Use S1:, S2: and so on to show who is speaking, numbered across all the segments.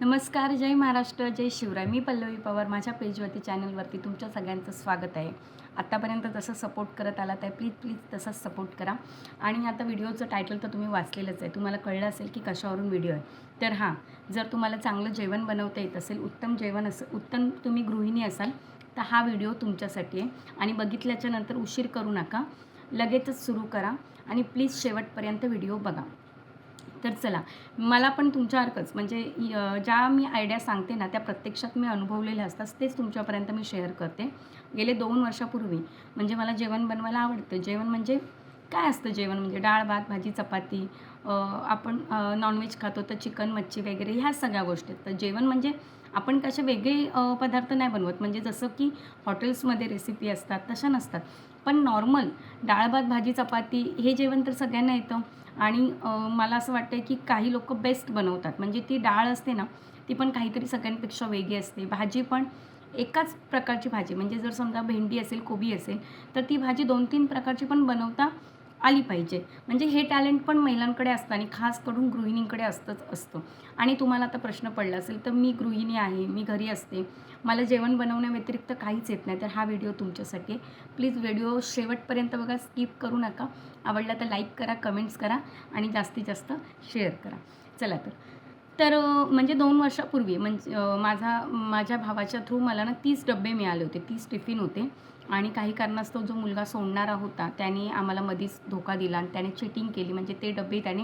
S1: नमस्कार, जय महाराष्ट्र, जय शिवराय. मी पल्लवी पवार. माझ्या पेजवरती चॅनलवरती तुमच्या सगळ्यांचं स्वागत आहे. आत्तापर्यंत जसं सपोर्ट करत आलात आहे प्लीज तसंच सपोर्ट करा. आणि आता व्हिडिओचं टायटल तर तुम्ही वाचलेलंच आहे. तुम्हाला कळलं असेल की कशावरून व्हिडिओ आहे. तर हां, जर तुम्हाला चांगलं जेवण बनवता येत असेल, उत्तम जेवण उत्तम तुम्ही गृहिणी असाल तर हा व्हिडिओ तुमच्यासाठी आहे. आणि बघितल्याच्या नंतर उशीर करू नका, लगेचच सुरू करा आणि प्लीज शेवटपर्यंत व्हिडिओ बघा. तर चला, मला पण तुमच्यासारखंच म्हणजे ज्या मी आयडिया सांगते ना त्या प्रत्यक्षात मी अनुभवलेल्या असतात, तेच तुमच्यापर्यंत मी शेअर करते. गेले 2 वर्षापूर्वी म्हणजे मला जेवण बनवायला आवडतं. जेवण म्हणजे काय असतं? जेवण म्हणजे डाळ, भात, भाजी, चपाती. आपण नॉनव्हेज खातो तर चिकन, मच्छी वगैरे ह्या सगळ्या गोष्टी. तर जेवण म्हणजे आपण कसे वेगळे पदार्थ नाही बनवत, म्हणजे जसं की हॉटेल्समध्ये रेसिपी असतात तशा नसतात. पण नॉर्मल डाळ, भात, भाजी, चपाती हे जेवण तर सगळ्यांना येतं. आणि मला असं वाटतं की काही लोकं बेस्ट बनवतात. म्हणजे ती डाळ असते ना, ती पण काहीतरी सगळ्यांपेक्षा वेगळी असते. भाजी पण एकाच प्रकारची भाजी, म्हणजे जर समजा भेंडी असेल, कोबी असेल, तर ती भाजी 2-3 प्रकारची पण बनवता आली पाहिजे. म्हणजे हे टॅलेंट पण महिलांकडे असतं आणि खास करून गृहिणींकडे असतं. आणि तुम्हाला आता प्रश्न पडला असेल, तर मी गृहिणी आहे, मी घरी असते, मला जेवण बनवण्याव्यतिरिक्त काहीच येत नाही, तर हा व्हिडिओ तुमच्यासाठी आहे. प्लीज व्हिडिओ शेवटपर्यंत बघा, स्किप करू नका. आवडला तर लाईक करा, कमेंट्स करा आणि जास्तीत जास्त शेअर करा. चला म्हणजे 2 वर्षापूर्वी म्हणजे माझ्या भावाच्या थ्रू मला ना 30 डब्बे मिळाले होते, 30 टिफिन होते. आणि काही कारणास्तव जो मुलगा सोडणारा होता त्याने आम्हाला मधीच धोका दिला आणि त्याने चीटिंग केली. म्हणजे ते डबे त्याने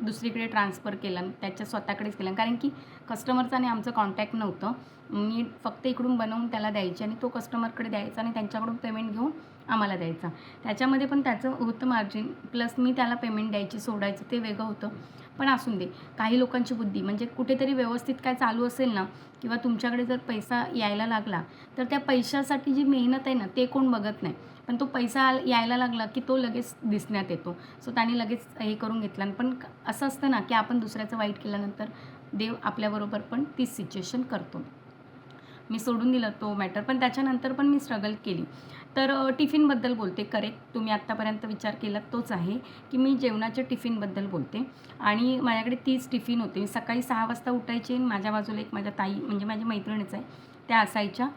S1: दुसरीकडे ट्रान्सफर केलं, त्याच्या स्वतःकडेच केलं. कारण की कस्टमरचा आणि आमचं कॉन्टॅक्ट नव्हतं. मी फक्त इकडून बनवून त्याला द्यायची आणि तो कस्टमरकडे द्यायचा आणि त्यांच्याकडून पेमेंट घेऊन आम्हाला द्यायचा. त्याच्यामध्ये पण त्याचं होतं मार्जिन, प्लस मी त्याला पेमेंट द्यायची, सोडायचं ते वेगळं होतं. पण असून दे, काही लोकांची बुद्धी म्हणजे कुठेतरी व्यवस्थित काय चालू असेल ना, किंवा तुमच्याकडे जर पैसा यायला लागला तर त्या पैशासाठी जी मेहनत आहे ना ते कोण बघत नाही. पण तो पैसा यायला लागला की तो लगेच दिसण्यात येतो. सो त्याने लगेच हे करून घेतलं. पण असं असतं ना की आपण दुसऱ्याचं वाईट केल्यानंतर देव आपल्याबरोबर पण तीच सिच्युएशन करतो. मी सोडून दिलं तो मॅटर, पण त्याच्यानंतर पण मी स्ट्रगल केली. तर टिफिनबद्दल बोलते. करेक्ट, तुम्ही आत्तापर्यंत विचार केलात तोच आहे की मी जेवणाच्या टिफिनबद्दल बोलते. आणि माझ्याकडे 30 टिफिन होते. मी सकाळी 6 वाजता उठायचे आणि माझ्या बाजूला एक माझ्या ताई, म्हणजे माझी मैत्रिणीच आहे, त्या असायच्या.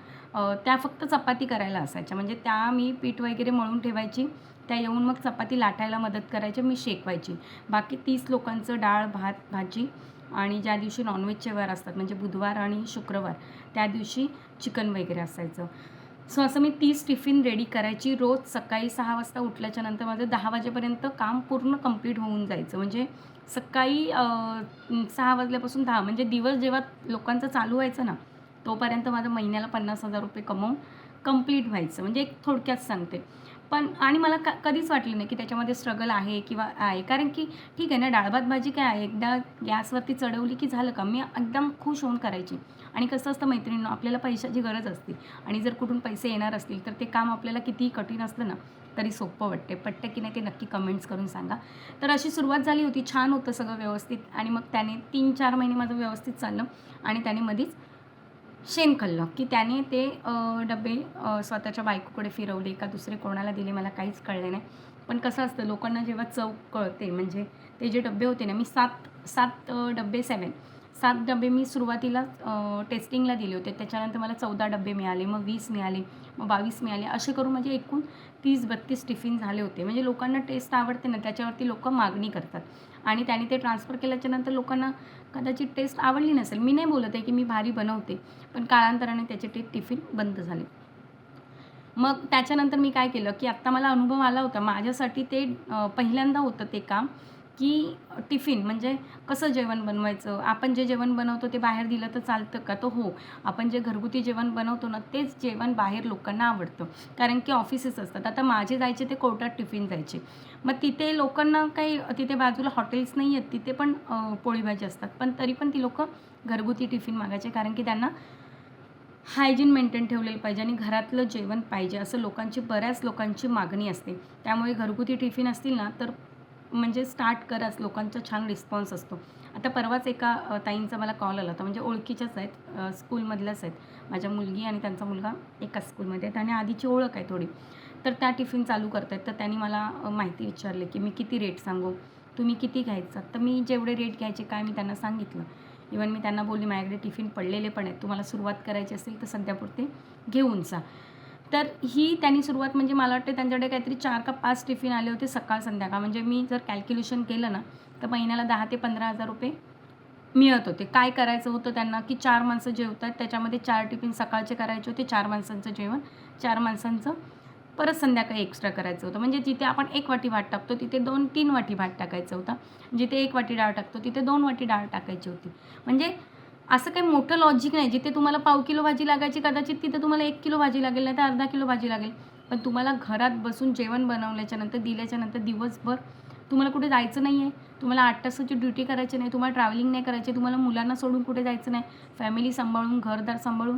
S1: त्या फक्त चपाती करायला असायच्या. म्हणजे त्या मी पीठ वगैरे मळून ठेवायची, त्या येऊन मग चपाती लाटायला मदत करायच्या, मी शेकवायची. बाकी 30 लोकांचं डाळ, भात, भाजी आणि ज्या दिवशी नॉनव्हेजचे वार असतात म्हणजे बुधवार आणि शुक्रवार, त्या दिवशी चिकन वगैरे असायचं. सो असं मी 30 टिफिन रेडी करायची. रोज सकाळी 6 वाजता उठल्याच्यानंतर माझं 10 वाजेपर्यंत काम पूर्ण कंप्लीट होऊन जायचं. म्हणजे सकाळी 6 वाजल्यापासून 10 म्हणजे दिवस जेव्हा लोकांचं चालू व्हायचं ना, तोपर्यंत माझं महिन्याला 50,000 रुपये कमवून कंप्लीट व्हायचं. म्हणजे एक थोडक्यात सांगते. पण आणि मला कधीच वाटलं नाही की त्याच्यामध्ये स्ट्रगल आहे किंवा आहे. कारण की ठीक आहे ना, डाळ भात भाजी काय आहे, एकदा गॅसवरती चढवली की झालं का. मी एकदम खुश होऊन करायची. आणि कसं असतं मैत्रिणींनो, आपल्याला पैशाची गरज असते आणि जर कुठून पैसे येणार असतील तर ते काम आपल्याला कितीही कठीण असलं ना तरी सोपं वाटते. पटतं की नाही ते नक्की कमेंट्स करून सांगा. तर अशी सुरुवात झाली होती, छान होतं सगळं व्यवस्थित. आणि मग त्याने 3-4 महिने माझं व्यवस्थित चाललं. आणि त्याने मधीच शेण खाल्लं की त्याने ते डबे स्वतःच्या बायकोकडे फिरवले का दुसरे कोणाला दिले मला काहीच कळलं नाही. पण कसं असतं, लोकांना जेव्हा चव कळते, म्हणजे ते जे डबे होते ना, मी 7 डबे 7 डबे मी सुरुवातीला टेस्टिंगला दिले होते. त्याच्यानंतर मला 14 डबे मिळाले, मग 20 मिळाले, मग 22 मिळाले. असे करून म्हणजे एकूण 30-32 टिफिन झाले होते. म्हणजे लोकांना टेस्ट आवडते ना, त्याच्यावरती लोकं मागणी करतात. आणि त्याने ते ट्रान्सफर केल्याच्यानंतर लोकांना कदाचित टेस्ट आवडली नसेल. मी नाही बोलत आहे की मी भारी बनवते, पण कालांतराने त्याचे ते टिफिन बंद झाले. मग त्याच्यानंतर मी काय केलं की आत्ता मला अनुभव आला होता. माझ्यासाठी ते पहिल्यांदा होतं ते काम की टिफिन म्हणजे कसं जेवण बनवायचं. आपण जे जेवण बनवतो ते बाहेर दिलं तर चालतं का? तर हो, आपण जे घरगुती जेवण बनवतो ना तेच जेवण बाहेर लोकांना आवडतं. कारण की ऑफिसेस असतात. आता माझे जायचे ते कोर्टात टिफिन जायचे. मग तिथे लोकांना काही, तिथे बाजूला हॉटेल्स नाही आहेत, तिथे पण पोळी भाजी असतात. पण तरी पण ती लोकं घरगुती टिफिन मागायचे. कारण की त्यांना हायजीन मेंटेन ठेवलेलं पाहिजे आणि घरातलं जेवण पाहिजे, असं बऱ्याच लोकांची मागणी असते. त्यामुळे घरगुती टिफिन असतील ना तर म्हणजे स्टार्ट कराच, लोकांचा छान रिस्पॉन्स असतो. आता परवाच एका ताईंचा मला कॉल आला होता. म्हणजे ओळखीच्याच आहेत, स्कूलमधल्याच आहेत. माझ्या मुलगी आणि त्यांचा मुलगा एकाच स्कूलमध्ये आहेत आणि आधीची ओळख आहे थोडी. तर त्या टिफिन चालू करत आहेत. तर त्यांनी मला माहिती विचारली की मी किती रेट सांगू. तुम्ही किती घ्यायचं. तर मी जेवढे रेट घ्यायचे काय मी त्यांना सांगितलं. इवन मी त्यांना बोलली माझ्याकडे टिफिन पडलेले पण आहेत, तुम्हाला सुरुवात करायची असेल तर सध्यापुरते घेऊन जा. तर ही त्यांनी सुरुवात म्हणजे मला वाटते त्यांच्याकडे काहीतरी 4 का 5 टिफिन आले होते सकाळ संध्याकाळ. म्हणजे मी जर कॅल्क्युलेशन केलं ना तर महिन्याला 10 ते 15,000 रुपये मिळत होते. काय करायचं होतं त्यांना की 4 माणसं जेवतात त्याच्यामध्ये 4 टिफिन सकाळचे करायचे होते, 4 माणसांचं जेवण, 4 माणसांचं परत संध्याकाळी एक्स्ट्रा करायचं होतं. म्हणजे जिथे आपण 1 वाटी भात टाकतो तिथे 2-3 वाटी भात टाकायचा होता. जिथे 1 वाटी डाळ टाकतो तिथे 2 वाटी डाळ टाकायची होती. म्हणजे असं काही मोठं लॉजिक नाही. जिथे तुम्हाला पाव किलो भाजी लागायची कदाचित तिथे तुम्हाला 1 किलो भाजी लागेल, नाही तर अर्धा किलो भाजी लागेल. पण तुम्हाला घरात बसून जेवण बनवल्याच्यानंतर दिल्याच्यानंतर दिवसभर तुम्हाला कुठे जायचं नाही आहे. तुम्हाला 8 तासाची ड्युटी करायची नाही, तुम्हाला ट्रॅव्हलिंग नाही करायची, तुम्हाला मुलांना सोडून कुठे जायचं नाही, फॅमिली सांभाळून घरदार सांभाळून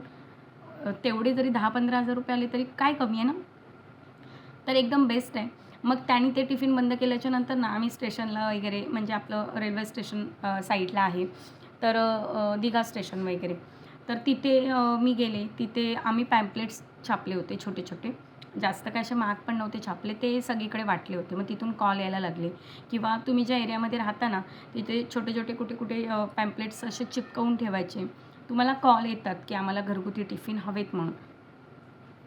S1: तेवढे जरी 10-15,000 रुपये आले तरी काय कमी आहे ना. तर एकदम बेस्ट आहे. मग त्यांनी ते टिफिन बंद केल्याच्यानंतर ना आम्ही स्टेशनला वगैरे म्हणजे आपलं रेल्वे स्टेशन साईडला आहे तर दिघा स्टेशन वगैरे, तर तिथे मी गेले. तिथे आम्ही पॅम्पलेट्स छापले होते छोटे छोटे, जास्त काय असे महाग पण नव्हते छापले, ते सगळीकडे वाटले होते. मग तिथून कॉल यायला लागले किंवा तुम्ही ज्या एरियामध्ये राहता ना तिथे छोटे छोटे कुठे कुठे पॅम्पलेट्स असे चिपकवून ठेवायचे. तुम्हाला कॉल येतात की आम्हाला घरगुती टिफिन हवेत म्हणून.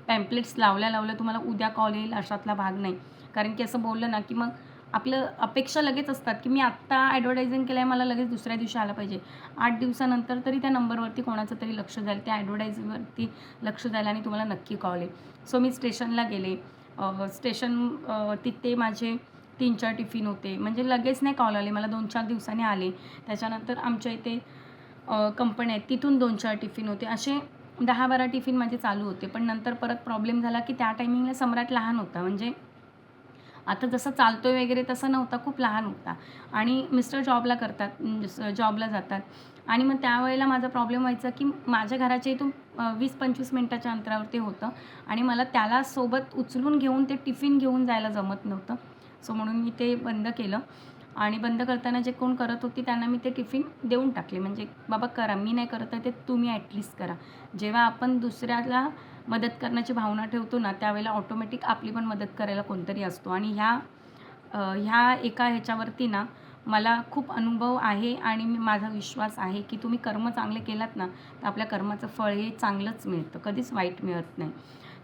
S1: पॅम्पलेट्स लावल्या तुम्हाला उद्या कॉल येईल अशातला भाग नाही. कारण की असं बोललं ना की मग आपलं अपेक्षा लगेच असतात की मी आत्ता ॲडव्हर्टायझिंग केलं आहे, मला लगेच दुसऱ्या दिवशी आलं पाहिजे. 8 दिवसानंतर तरी त्या नंबरवरती कोणाचं तरी लक्ष जाईल, त्या ॲडव्हर्टायझिंगवरती लक्ष जाईल आणि तुम्हाला नक्की कॉल येईल. सो मी स्टेशनला गेले. तिथे माझे 3-4 टिफिन होते. म्हणजे लगेच नाही कॉल आले, मला 2-4 दिवसांनी आले. त्याच्यानंतर आमच्या इथे कंपनी आहेत तिथून 2-4 टिफिन होते. असे 10-12 टिफिन माझे चालू होते. पण नंतर परत प्रॉब्लेम झाला की त्या टायमिंगला सम्राट लहान होता. म्हणजे आता जसं चालतोय वगैरे तसं नव्हता, खूप लहान होता. आणि मिस्टर जॉबला जॉबला जातात. आणि मग त्यावेळेला माझा प्रॉब्लेम व्हायचा की माझ्या घराच्या इथून 20-25 मिनटाच्या अंतरावरती होतं आणि मला त्याला सोबत उचलून घेऊन ते टिफिन घेऊन जायला जमत नव्हतं. सो म्हणून मी ते बंद केलं. आणि बंद करताना जे कोण करत होती त्यांना मी ते टिफिन देऊन टाकले. म्हणजे बाबा करा, मी नाही करत आहे ते तुम्ही ॲटलिस्ट करा. जेव्हा आपण दुसऱ्याला मदत करण्याची भावना ठेवतो ना त्यावेळेला ऑटोमॅटिक आपली पण मदत करायला कोणतरी असतो. आणि ह्या एका ह्याच्यावरती ना मला खूप अनुभव आहे आणि माझा विश्वास आहे की तुम्ही कर्म चांगले केलात ना तर आपल्या कर्माचं फळ हे चांगलंच मिळतं, कधीच वाईट मिळत नाही.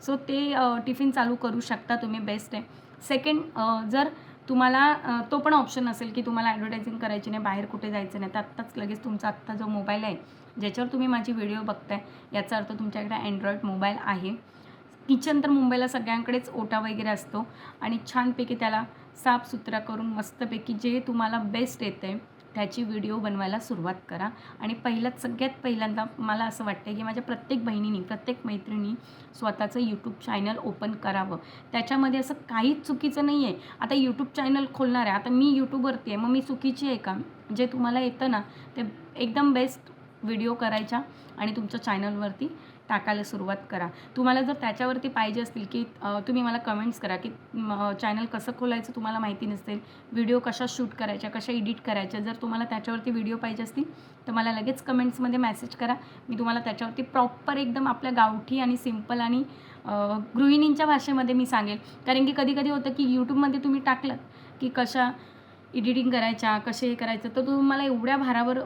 S1: सो ते टिफिन चालू करू शकता तुम्ही, बेस्ट आहे. सेकंड, जर तुम्हाला तो पण ऑप्शन असेल की तुम्हाला ॲडव्हर्टायझिंग करायची नाही, बाहेर कुठे जायचं नाही, तर आत्ताच लगेच तुमचा आत्ता जो मोबाईल आहे ज्याच्यावर तुम्ही माझी व्हिडिओ बघताय याचा अर्थ तुमच्याकडे अँड्रॉईड मोबाईल आहे. किचन तर मुंबईला सगळ्यांकडेच ओटा वगैरे असतो आणि छानपैकी त्याला साफसुथरा करून मस्तपैकी जे तुम्हाला बेस्ट येतं आहे त्याची व्हिडिओ बनवायला सुरुवात करा. आणि सगळ्यात पहिल्यांदा मला असं वाटतं की माझ्या प्रत्येक बहिणीनी, प्रत्येक मैत्रिणी स्वतःचं यूट्यूब चॅनल ओपन करावं. त्याच्यामध्ये असं काहीच चुकीचं नाही आहे. आता यूट्यूब चॅनल खोलणार आहे, आता मी यूट्यूबवरती आहे, मग मी चुकीची आहे का? जे तुम्हाला येतं ना ते एकदम बेस्ट व्हिडिओ करायच्या आणि तुमच्या चॅनलवरती टाकायला सुरुवात करा. तुम्हाला जर त्याच्यावरती पाहिजे असतील की तुम्ही मला कमेंट्स करा की चॅनल कसं खोलायचं तुम्हाला माहिती नसेल, व्हिडिओ कशा शूट करायच्या, कशा एडिट करायच्या, जर तुम्हाला त्याच्यावरती व्हिडिओ पाहिजे असतील तर मला लगेच कमेंट्समध्ये मेसेज करा. मी तुम्हाला त्याच्यावरती प्रॉपर एकदम आपल्या गावठी आणि सिम्पल आणि गृहिणींच्या भाषेमध्ये मी सांगेल. कारण की कधी होतं की यूट्यूबमध्ये तुम्ही टाकलं की कशा एडिटिंग करायच्या, कसे हे करायचं, तर तुम्हाला एवढ्या भारावर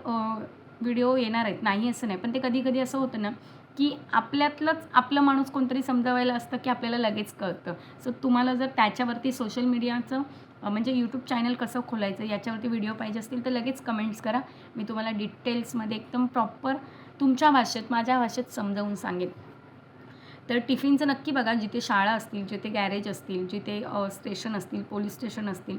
S1: व्हिडिओ येणार आहेत, नाही असं नाही. पण ते कधी असं होतं ना की आपल्यातलंच आपलं माणूस कोणतरी समजावायला असतं की आपल्याला लगेच कळतं. सो तुम्हाला जर त्याच्यावरती सोशल मीडियाचं म्हणजे यूट्यूब चॅनल कसं खोलायचं याच्यावरती व्हिडिओ पाहिजे असतील तर लगेच कमेंट्स करा. मी तुम्हाला डिटेल्समध्ये एकदम प्रॉपर तुमच्या भाषेत, माझ्या भाषेत समजावून सांगेन. तर टिफिनचं नक्की बघा. जिथे शाळा असतील, जिथे गॅरेज असतील, जिथे स्टेशन असतील, पोलीस स्टेशन असतील,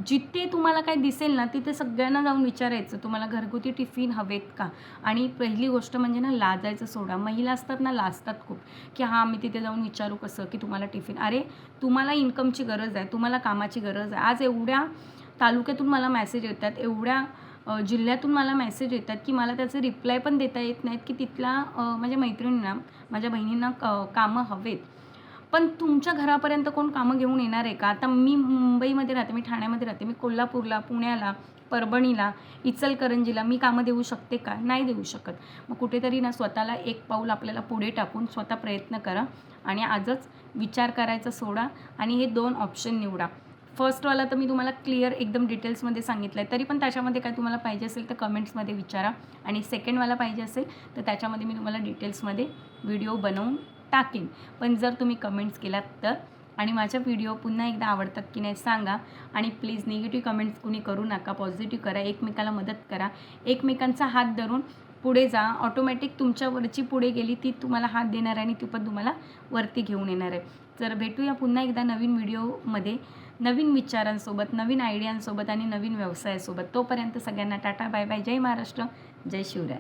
S1: जिथे तुम्हाला काय दिसेल ना तिथे सगळ्यांना जाऊन विचारायचं तुम्हाला घरगुती टिफिन हवेत का. आणि पहिली गोष्ट म्हणजे ना लाजायचं सोडा. महिला असतात ना लाजतात खूप की हां मी तिथे जाऊन विचारू कसं की तुम्हाला टिफिन. अरे तुम्हाला इन्कमची गरज आहे, तुम्हाला कामाची गरज आहे. आज एवढ्या तालुक्यातून मला मेसेज येतात, एवढ्या जिल्ह्यातून मला मेसेज येतात की मला त्याचे रिप्लाय पण देता येत नाहीत की तिथल्या माझ्या मैत्रिणींना, माझ्या बहिणींना कामं हवेत. पण तुमच्या घरापर्यंत कोण कामं घेऊन येणार आहे का? आता मी मुंबईमध्ये राहते, मी ठाण्यामध्ये राहते, मी कोल्हापूरला, पुण्याला, परभणीला, इचलकरंजीला मी कामं देऊ शकते का? नाही देऊ शकत. मग कुठेतरी ना स्वतःला एक पाऊल आपल्याला पुढे टाकून स्वतः प्रयत्न करा आणि आजच विचार करायचा सोडा आणि हे 2 ऑप्शन निवडा. फर्स्टवाला तर मी तुम्हाला क्लिअर एकदम डिटेल्समध्ये सांगितलं आहे, तरी पण त्याच्यामध्ये काय तुम्हाला पाहिजे असेल तर कमेंट्समध्ये विचारा. आणि सेकंडवाला पाहिजे असेल तर त्याच्यामध्ये मी तुम्हाला डिटेल्समध्ये व्हिडिओ बनवून टाकेन. पण जर तुम्ही कमेंट्स केलात तर. आणि माझ्या व्हिडिओ पुन्हा एकदा आवडतात की नाही सांगा. आणि प्लीज निगेटिव्ह कमेंट्स कुणी करू नका, पॉझिटिव्ह करा, एकमेकाला मदत करा, एकमेकांचा हात धरून पुढे जा. ऑटोमॅटिक तुमच्यावरची पुढे गेली ती तुम्हाला हात देणार आहे आणि ती पण तुम्हाला वरती घेऊन येणार आहे. तर भेटूया पुन्हा एकदा नवीन व्हिडिओमध्ये, नवीन विचारांसोबत, नवीन आयडियांसोबत आणि नवीन व्यवसायासोबत. तोपर्यंत सगळ्यांना टाटा बाय बाय. जय महाराष्ट्र, जय शिवराय.